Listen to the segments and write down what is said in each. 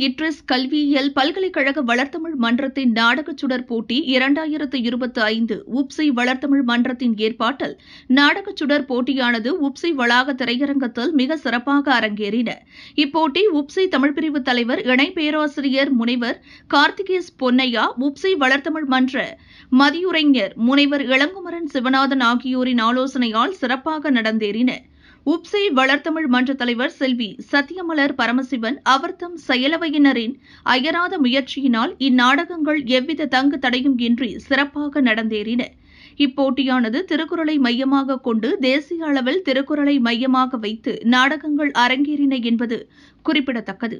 இட்ரிஸ் கல்வியியல் பல்கலைக்கழக வளர்த்தமிழ் மன்றத்தின் நாடகச் சுடர் போட்டி 2025 உப்சி வளர்த்தமிழ் மன்றத்தின் ஏற்பாட்டில் நாடகச் சுடர் போட்டியானது உப்சி வளாக திரையரங்கத்தில் மிக சிறப்பாக அரங்கேறின. இப்போட்டி உப்சி தமிழ் பிரிவு தலைவர் இணை பேராசிரியர் முனைவர் கார்த்திகேஸ் பொன்னையா, உப்சி வளர்த்தமிழ் மன்ற மதியுரைஞர் முனைவர் இளங்குமரன் சிவநாதன் ஆகியோரின் ஆலோசனையால் சிறப்பாக நடந்தேறின. உப்சி வளர்த்தமிழ் மன்ற தலைவர் செல்வி சத்தியமலர் பரமசிவன் அவர்தம் செயலவையினரின் அயராத முயற்சியினால் இந்நாடகங்கள் எவ்வித தங்கு தடையும் இன்றி சிறப்பாக நடந்தேறின. இப்போட்டியானது திருக்குறளை மையமாக கொண்டு தேசிய அளவில் திருக்குறளை மையமாக வைத்து நாடகங்கள் அரங்கேறின என்பது குறிப்பிடத்தக்கது.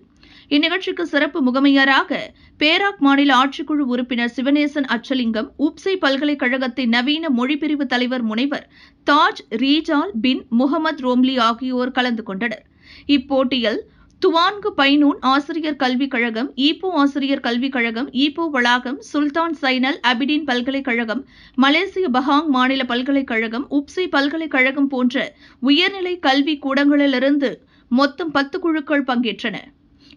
இந்நிகழ்ச்சிக்கு சிறப்பு முகமையராக பேராக் மாநில ஆட்சிக்குழு உறுப்பினர் சிவனேசன் அச்சலிங்கம், உப்சி பல்கலைக்கழகத்தின் நவீன மொழிப்பிரிவு தலைவர் முனைவர் தாஜ் ரீஜால் பின் முகமது ரோம்லி ஆகியோர் கலந்து கொண்டனர். இப்போட்டியில் துவான்கு பைனூன் ஆசிரியர் கல்விக் கழகம், ஈப்போ ஆசிரியர் கல்விக் கழகம், ஈப்போ வளாகம், சுல்தான் சைனல் அபிடின் பல்கலைக்கழகம், மலேசிய பஹாங் மாநில பல்கலைக்கழகம், உப்சி பல்கலைக்கழகம் போன்ற உயர்நிலை கல்வி கூடங்களிலிருந்து மொத்தம் 10 குழுக்கள் பங்கேற்றன.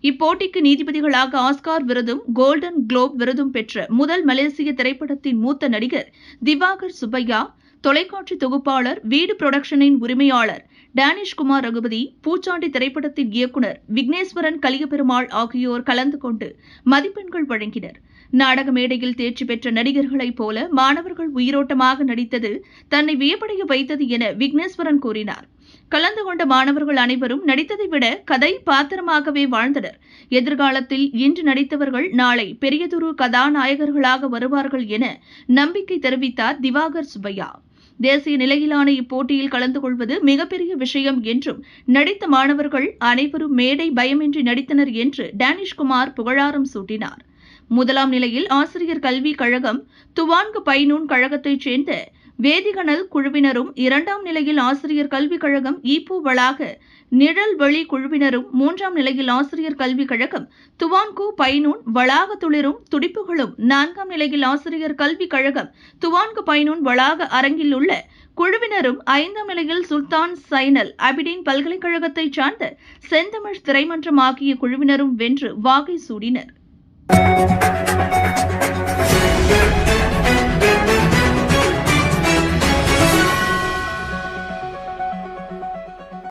இப்போட்டிக்கு நீதிபதிகளாக ஆஸ்கார் விருதும் கோல்டன் குளோப் விருதும் பெற்ற முதல் மலேசிய திரைப்படத்தின் மூத்த நடிகர் திவாகர் சுப்பையா, தொலைக்காட்சி தொகுப்பாளர் வீடு புரொடக்ஷனின் உரிமையாளர் டேனிஷ்குமார் ரகுபதி, பூச்சாண்டி திரைப்படத்தின் இயக்குநர் விக்னேஸ்வரன் கலியபெருமாள் ஆகியோர் கலந்து கொண்டு மதிப்பெண்கள் வழங்கினர். நாடக மேடையில் தேர்ச்சி பெற்ற நடிகர்களைப் போல மாணவர்கள் உயிரோட்டமாக நடித்தது தன்னை வியப்படைய வைத்தது என விக்னேஸ்வரன் கூறினார். கலந்து கொண்ட மாணவர்கள் அனைவரும் நடித்ததை விட கதை பாத்திரமாகவே வாழ்ந்தனர். எதிர்காலத்தில் இன்று நடித்தவர்கள் நாளை பெரியதொரு கதாநாயகர்களாக வருவார்கள் என நம்பிக்கை தெரிவித்தார் திவாகர் சுப்பையா. தேசிய நிலையிலான இப்போட்டியில் கலந்து கொள்வது மிகப்பெரிய விஷயம் என்றும் நடித்த மாணவர்கள் அனைவரும் மேடை பயமின்றி நடித்தனர் என்று டேனிஷ்குமார் புகழாரம் சூட்டினார். முதலாம் நிலையில் ஆசிரியர் கல்விக் கழகம் துவான்கு பைனூன் கழகத்தைச் சேர்ந்த வேதிகணல் குழுவினரும், 2ஆம் நிலையில் ஆசிரியர் கல்விக் கழகம் ஈப்போ வளாக நிழல்வெளி குழுவினரும், 3ஆம் நிலையில் ஆசிரியர் கல்விக் கழகம் துவான்கு பைனூன் வளாக துளிரும் துடிப்புகளும், 4ஆம் நிலையில் ஆசிரியர் கல்விக் கழகம் துவான்கு பைனூன் வளாக அரங்கில் உள்ள குழுவினரும், 5ஆம் நிலையில் சுல்தான் சைனல் அபிடின் பல்கலைக்கழகத்தைச் சார்ந்த செந்தமிழ் திரைமன்றம் ஆகிய குழுவினரும் வென்று வாகை சூடினர்.